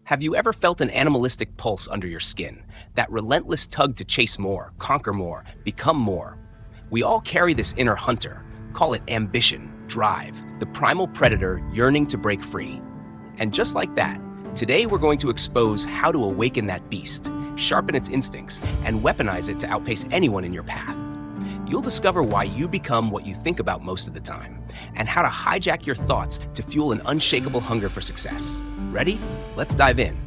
Have you ever felt an animalistic pulse under your skin? That relentless tug to chase more, conquer more, become more? We all carry this inner hunter. Call it ambition, drive, the primal predator yearning to break free. And just like that, today we're going to expose how to awaken that beast, sharpen its instincts, and weaponize it to outpace anyone in your path. You'll discover why you become what you think about most of the time, and how to hijack your thoughts to fuel an unshakable hunger for success. Ready? Let's dive in.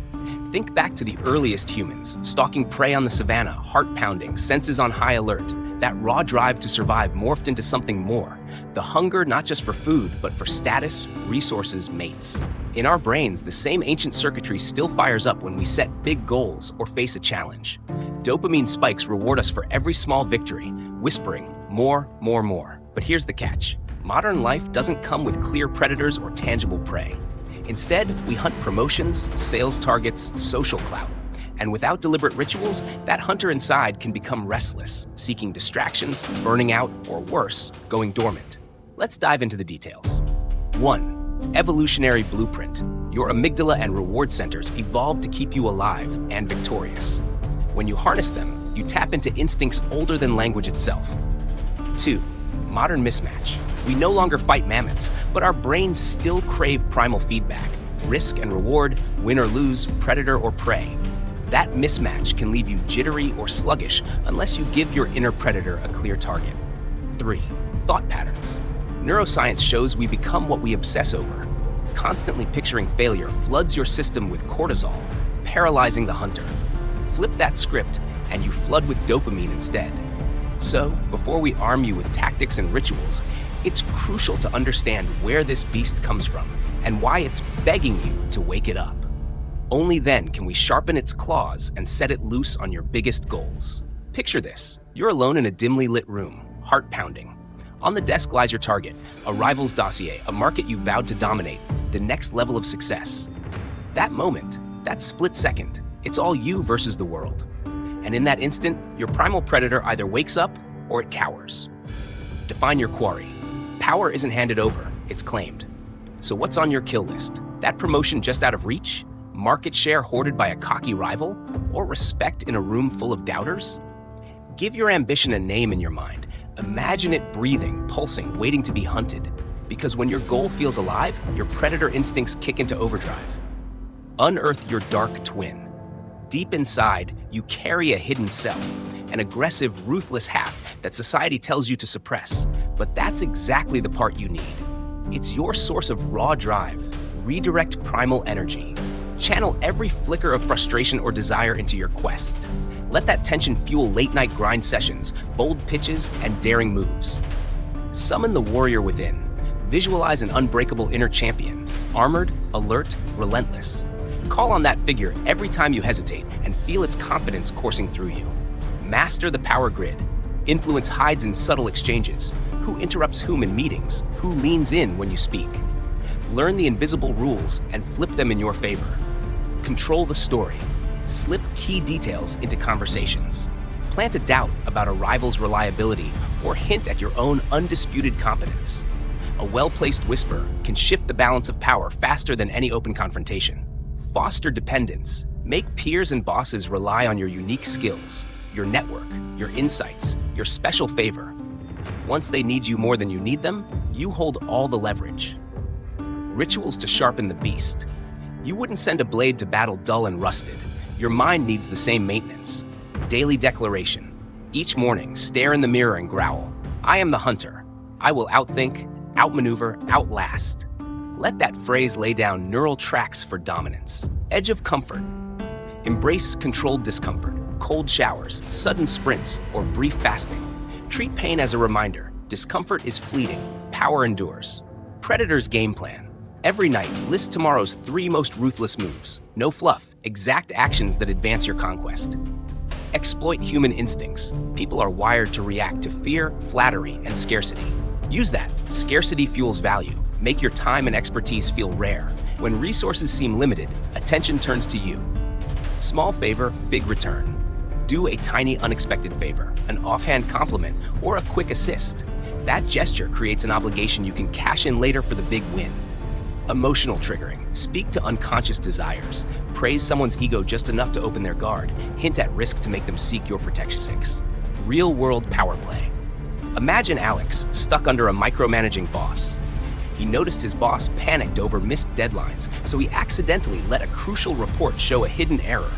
Think back to the earliest humans, stalking prey on the savannah, heart pounding, senses on high alert. That raw drive to survive morphed into something more. The hunger not just for food, but for status, resources, mates. In our brains, the same ancient circuitry still fires up when we set big goals or face a challenge. Dopamine spikes reward us for every small victory, whispering, more, more, more. But here's the catch. Modern life doesn't come with clear predators or tangible prey. Instead, we hunt promotions, sales targets, social clout. And without deliberate rituals, that hunter inside can become restless, seeking distractions, burning out, or worse, going dormant. Let's dive into the details. 1. Evolutionary blueprint. Your amygdala and reward centers evolved to keep you alive and victorious. When you harness them, you tap into instincts older than language itself. 2. Modern mismatch. We no longer fight mammoths, but our brains still crave primal feedback. Risk and reward, win or lose, predator or prey. That mismatch can leave you jittery or sluggish unless you give your inner predator a clear target. 3. Thought patterns. Neuroscience shows we become what we obsess over. Constantly picturing failure floods your system with cortisol, paralyzing the hunter. Flip that script, and you flood with dopamine instead. So, before we arm you with tactics and rituals, it's crucial to understand where this beast comes from and why it's begging you to wake it up. Only then can we sharpen its claws and set it loose on your biggest goals. Picture this. You're alone in a dimly lit room, heart pounding. On the desk lies your target, a rival's dossier, a market you vowed to dominate, the next level of success. That moment, that split second, it's all you versus the world. And in that instant, your primal predator either wakes up or it cowers. Define your quarry. Power isn't handed over, it's claimed. So what's on your kill list? That promotion just out of reach? Market share hoarded by a cocky rival? Or respect in a room full of doubters? Give your ambition a name in your mind. Imagine it breathing, pulsing, waiting to be hunted. Because when your goal feels alive, your predator instincts kick into overdrive. Unearth your dark twin. Deep inside, you carry a hidden self, an aggressive, ruthless half that society tells you to suppress. But that's exactly the part you need. It's your source of raw drive. Redirect primal energy. Channel every flicker of frustration or desire into your quest. Let that tension fuel late-night grind sessions, bold pitches, and daring moves. Summon the warrior within. Visualize an unbreakable inner champion, armored, alert, relentless. Call on that figure every time you hesitate and feel its confidence coursing through you. Master the power grid. Influence hides in subtle exchanges. Who interrupts whom in meetings? Who leans in when you speak? Learn the invisible rules and flip them in your favor. Control the story. Slip key details into conversations. Plant a doubt about a rival's reliability or hint at your own undisputed competence. A well-placed whisper can shift the balance of power faster than any open confrontation. Foster dependence. Make peers and bosses rely on your unique skills, your network, your insights, your special favor. Once they need you more than you need them, you hold all the leverage. Rituals to sharpen the beast. You wouldn't send a blade to battle dull and rusted. Your mind needs the same maintenance. Daily declaration. Each morning, stare in the mirror and growl. I am the hunter. I will outthink, outmaneuver, outlast. Let that phrase lay down neural tracks for dominance. Edge of comfort. Embrace controlled discomfort, cold showers, sudden sprints, or brief fasting. Treat pain as a reminder. Discomfort is fleeting. Power endures. Predator's game plan. Every night, list tomorrow's 3 most ruthless moves. No fluff, exact actions that advance your conquest. Exploit human instincts. People are wired to react to fear, flattery, and scarcity. Use that. Scarcity fuels value. Make your time and expertise feel rare. When resources seem limited, attention turns to you. Small favor, big return. Do a tiny unexpected favor, an offhand compliment, or a quick assist. That gesture creates an obligation you can cash in later for the big win. Emotional triggering. Speak to unconscious desires. Praise someone's ego just enough to open their guard. Hint at risk to make them seek your protection. 6. Real-world power play. Imagine Alex stuck under a micromanaging boss. He noticed his boss panicked over missed deadlines, so he accidentally let a crucial report show a hidden error,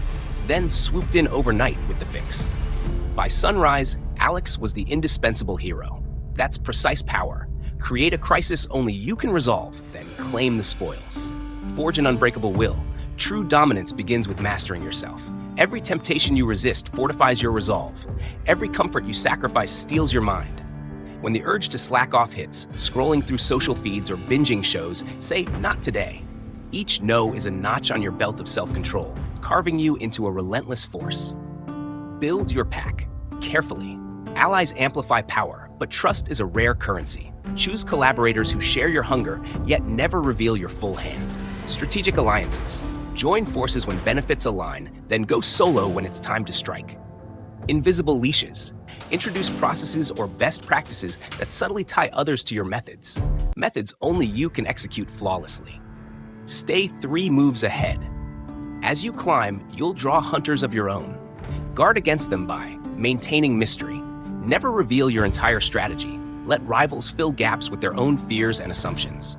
then swooped in overnight with the fix. By sunrise, Alex was the indispensable hero. That's precise power. Create a crisis only you can resolve, then claim the spoils. Forge an unbreakable will. True dominance begins with mastering yourself. Every temptation you resist fortifies your resolve. Every comfort you sacrifice steals your mind. When the urge to slack off hits, scrolling through social feeds or binging shows, say, "Not today." Each no is a notch on your belt of self-control, carving you into a relentless force. Build your pack carefully. Allies amplify power, but trust is a rare currency. Choose collaborators who share your hunger, yet never reveal your full hand. Strategic alliances. Join forces when benefits align, then go solo when it's time to strike. Invisible leashes. Introduce processes or best practices that subtly tie others to your methods. Methods only you can execute flawlessly. Stay 3 moves ahead. As you climb, you'll draw hunters of your own. Guard against them by maintaining mystery. Never reveal your entire strategy. Let rivals fill gaps with their own fears and assumptions.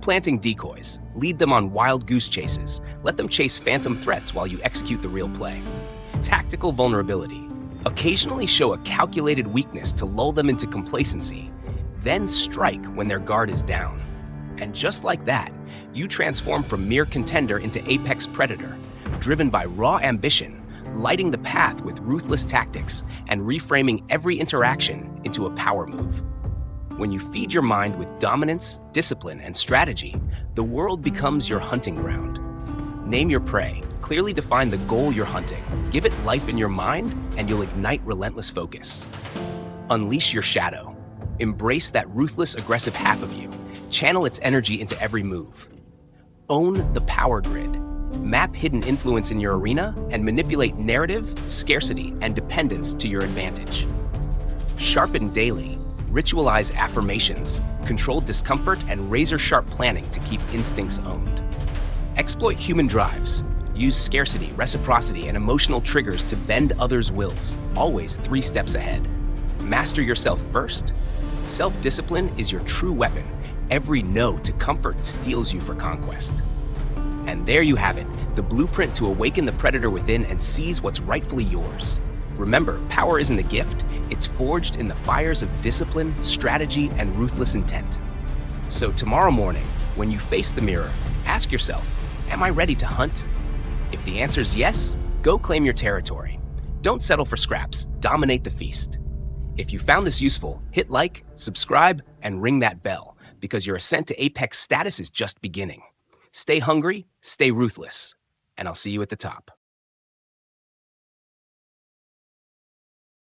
Planting decoys. Lead them on wild goose chases. Let them chase phantom threats while you execute the real play. Tactical vulnerability. Occasionally show a calculated weakness to lull them into complacency. Then strike when their guard is down. And just like that, you transform from mere contender into apex predator, driven by raw ambition, lighting the path with ruthless tactics, and reframing every interaction into a power move. When you feed your mind with dominance, discipline, and strategy, the world becomes your hunting ground. Name your prey. Clearly define the goal you're hunting. Give it life in your mind, and you'll ignite relentless focus. Unleash your shadow. Embrace that ruthless, aggressive half of you. Channel its energy into every move. Own the power grid. Map hidden influence in your arena and manipulate narrative, scarcity, and dependence to your advantage. Sharpen daily. Ritualize affirmations, control discomfort, and razor-sharp planning to keep instincts owned. Exploit human drives. Use scarcity, reciprocity, and emotional triggers to bend others' wills, always 3 steps ahead. Master yourself first. Self-discipline is your true weapon. Every no to comfort steals you for conquest. And there you have it, the blueprint to awaken the predator within and seize what's rightfully yours. Remember, power isn't a gift, it's forged in the fires of discipline, strategy, and ruthless intent. So tomorrow morning, when you face the mirror, ask yourself, am I ready to hunt? If the answer is yes, go claim your territory. Don't settle for scraps, dominate the feast. If you found this useful, hit like, subscribe, and ring that bell, because your ascent to apex status is just beginning. Stay hungry, stay ruthless, and I'll see you at the top.